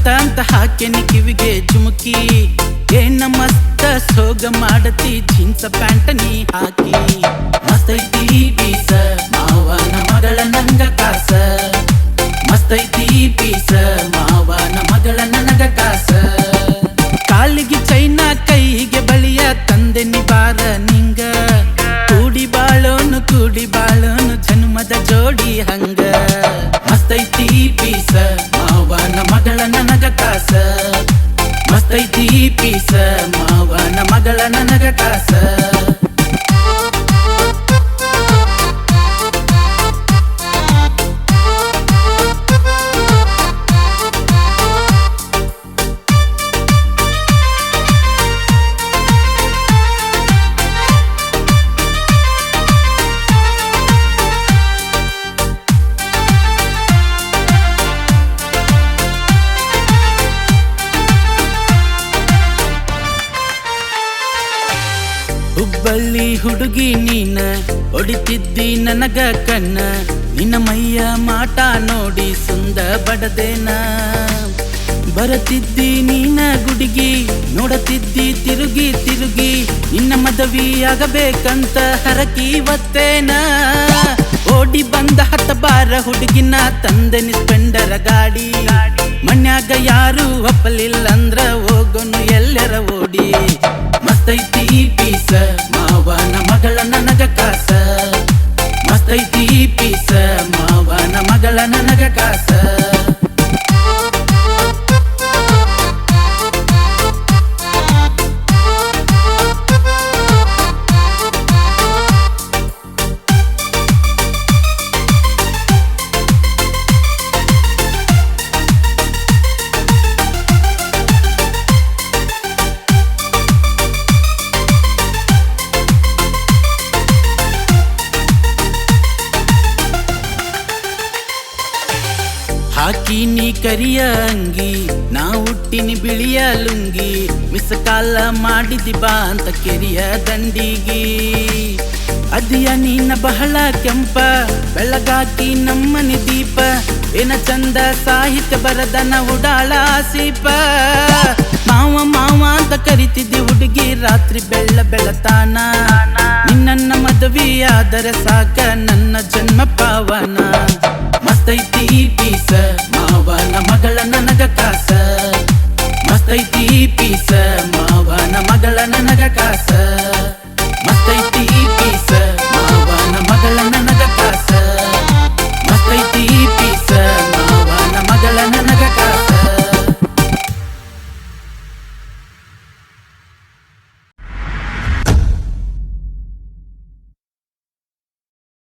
ಮಸ್ತ ಅಂತ ಹಾಕೆನಿ ಕಿವಿಗೆ ಜುಮುಕಿ ಏನ ಮಸ್ತ ಸೋಗ ಮಾಡತಿ ಜೀನ್ಸ ಪ್ಯಾಂಟ್ ನೀ ಹಾಕಿ ಮಸ್ತೈತಿ ಪೀಸ ಮಾವನ ಮಗಳ ನಂಗ ಕಾಸ ಮಸ್ತೈತಿ ಪೀಸ ಮಾವನ ಮಗಳ ನನಗ ಕಾಸ ಕಾಲಿಗೆ ಚೈನ ಕೈಗೆ ಬಳಿಯ ತಂದೆ ನಿಬಾರ ನಿಂಗ ಕೂಡಿ ಬಾಳೋನು ಜನ್ಮದ ಜೋಡಿ ಹಂಗ ಮಸ್ತೈತಿ ಪೀಸ ಮಾವನ ಮಗಳ ನನಗ ಕಾಸ ಮಸ್ತೈತಿ ಪೀಸ ಮಾವನ ಮಗಳ ನನಗ ಕಾಸ ಹುಬ್ಬಳ್ಳಿ ಹುಡುಗಿ ನೀನ ಹೊಡಿತಿದ್ದಿ ನನಗ ಕಣ್ಣ ನಿನ್ನ ಮೈಯ ಮಾಟ ನೋಡಿ ಸುಂದ ಬಡದೇನ ಬರತಿದ್ದಿ ನೀನ ಗುಡಿಗಿ ನೋಡತಿದ್ದಿ ತಿರುಗಿ ನಿನ್ನ ಮದವಿ ಆಗಬೇಕಂತ ಹರಕಿ ಇವತ್ತೇನ ಓಡಿ ಬಂದ ಹತ್ತ ಬಾರ ಹುಡುಗಿನ ತಂದೆ ಸ್ಪೆಂಡರ ಗಾಡಿ ಮನ್ಯಾಗ ಯಾರು ಒಪ್ಪಲಿಲ್ಲಂದ್ರ ಹೋಗೋನು ಎಲ್ಲರ ಓಡಿ ಮಸ್ತೈತಿ ಪೀಸ ಮಾವನ ಮಗಳ ನನಗ ಕಾಸ ಮಸ್ತೈತಿ ಪೀಸ ಮಾವನ ಮಗಳ ನನಗ ಕಾಸ ಹಾಕಿ ನೀ ಕರಿಯ ಅಂಗಿ ನಾ ಹುಟ್ಟಿನಿ ಬಿಳಿಯ ಲುಂಗಿ ಮಿಸಕಾಲ ಮಾಡಿದಿ ಬಾ ಅಂತ ಕೆರಿಯ ದಂಡಿಗಿ ಅದಿಯ ನೀನ ಬಹಳ ಕೆಂಪ ಬೆಳಗಾಕಿ ನಮ್ಮನಿ ದೀಪ ಏನ ಚಂದ ಸಾಹಿತ್ಯ ಬರದನ ಉಡಾಳ ಸೀಪ ಮಾವ ಅಂತ ಕರಿತಿದ್ದಿ ಹುಡುಗಿ ರಾತ್ರಿ ಬೆಳತಾನ ನಿನ್ನ ಮದುವೆ ಆದರೆ ಸಾಕ ನನ್ನ ಜನ್ಮ ಪಾವನ ಮಸ್ತೈತಿ ಪೀಸ ಮಾವನ ಮಗಳ ನನಗ ಕಾಸ ಮಸ್ತೈತಿ ಪೀಸ ಮಾವನ ಮಗಳ